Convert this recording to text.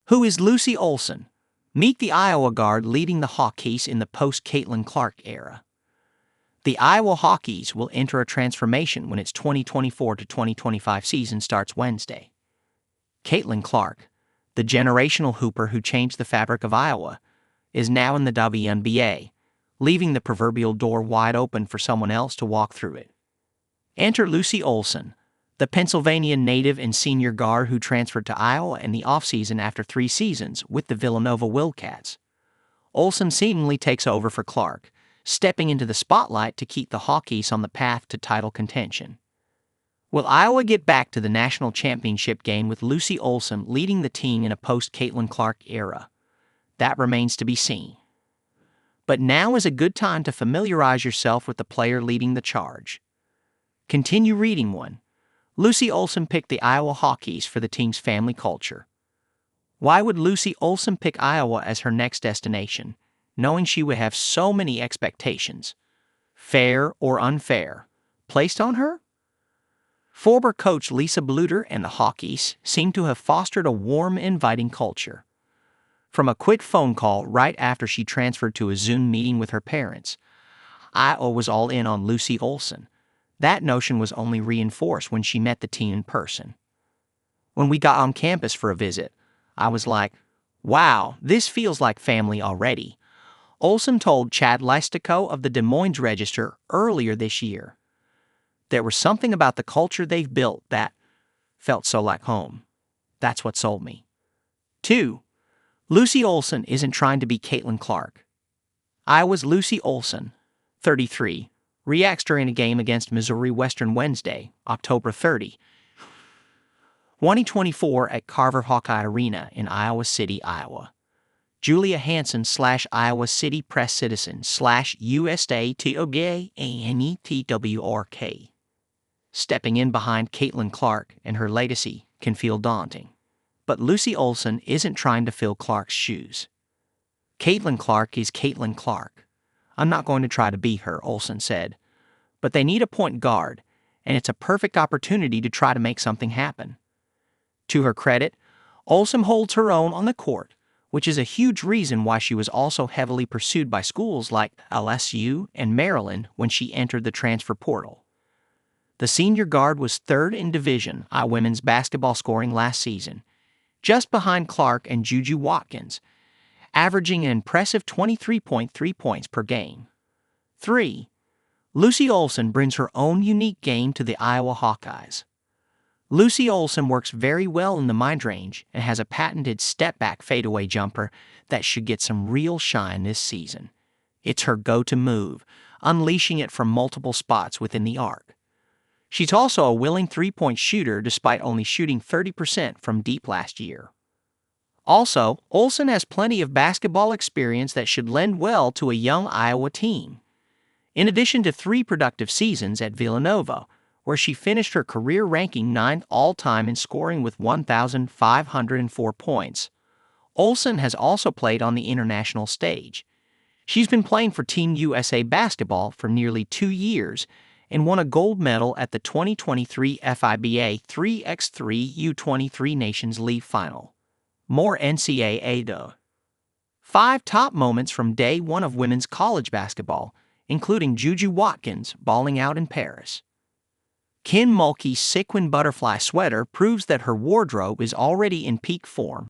Who is Lucy Olsen? Meet the Iowa guard leading the Hawkeyes in the post-Caitlin Clark era. The Iowa Hawkeyes will enter a transformation when its 2024 to 2025 season starts Wednesday. Caitlin Clark, the generational hooper who changed the fabric of Iowa, is now in the WNBA, leaving the proverbial door wide open for someone else to walk through it. Enter Lucy Olsen, the Pennsylvania native and senior guard who transferred to Iowa in the offseason after 3 seasons with the Villanova Wildcats. Olsen seemingly takes over for Clark, stepping into the spotlight to keep the Hawkeyes on the path to title contention. Will Iowa get back to the national championship game with Lucy Olsen leading the team in a post-Caitlin Clark era? That remains to be seen. But now is a good time to familiarize yourself with the player leading the charge. Continue reading one. Lucy Olsen picked the Iowa Hawkeyes for the team's family culture. Why would Lucy Olsen pick Iowa as her next destination, knowing she would have so many expectations, fair or unfair, placed on her? Former coach Lisa Bluter and the Hawkeyes seem to have fostered a warm, inviting culture. From a quick phone call right after she transferred to a Zoom meeting with her parents, Iowa was all in on Lucy Olsen. That notion was only reinforced when she met the team in person. When we got on campus for a visit, I was like, wow, this feels like family already. Olsen told Chad Leistico of the Des Moines Register earlier this year. There was something about the culture they've built that felt so like home. That's what sold me. 2. Lucy Olsen isn't trying to be Caitlin Clark. Iowa's Lucy Olsen, 33, reacts during a game against Missouri Western Wednesday, October 30, 2024 at Carver Hawkeye Arena in Iowa City, Iowa. Julia Hansen / Iowa City Press Citizen / USA TOGANETWRK. Stepping in behind Caitlin Clark and her legacy can feel daunting. But Lucy Olsen isn't trying to fill Clark's shoes. Caitlin Clark is Caitlin Clark. I'm not going to try to be her, Olsen said. But they need a point guard, and it's a perfect opportunity to try to make something happen. To her credit, Olsen holds her own on the court, which is a huge reason why she was also heavily pursued by schools like LSU and Maryland when she entered the transfer portal. The senior guard was 3rd in Division I women's basketball scoring last season, just behind Clark and Juju Watkins, averaging an impressive 23.3 points per game. 3. Lucy Olsen brings her own unique game to the Iowa Hawkeyes. Lucy Olsen works very well in the mid-range and has a patented step-back fadeaway jumper that should get some real shine this season. It's her go-to move, unleashing it from multiple spots within the arc. She's also a willing three-point shooter despite only shooting 30% from deep last year. Also, Olsen has plenty of basketball experience that should lend well to a young Iowa team. In addition to 3 productive seasons at Villanova, where she finished her career ranking 9th all-time in scoring with 1,504 points, Olsen has also played on the international stage. She's been playing for Team USA basketball for nearly 2 years and won a gold medal at the 2023 FIBA 3x3 U23 Nations League Final. More NCAA though. 5 top moments from day 1 of women's college basketball, including Juju Watkins balling out in Paris. Kim Mulkey's sequin butterfly sweater proves that her wardrobe is already in peak form.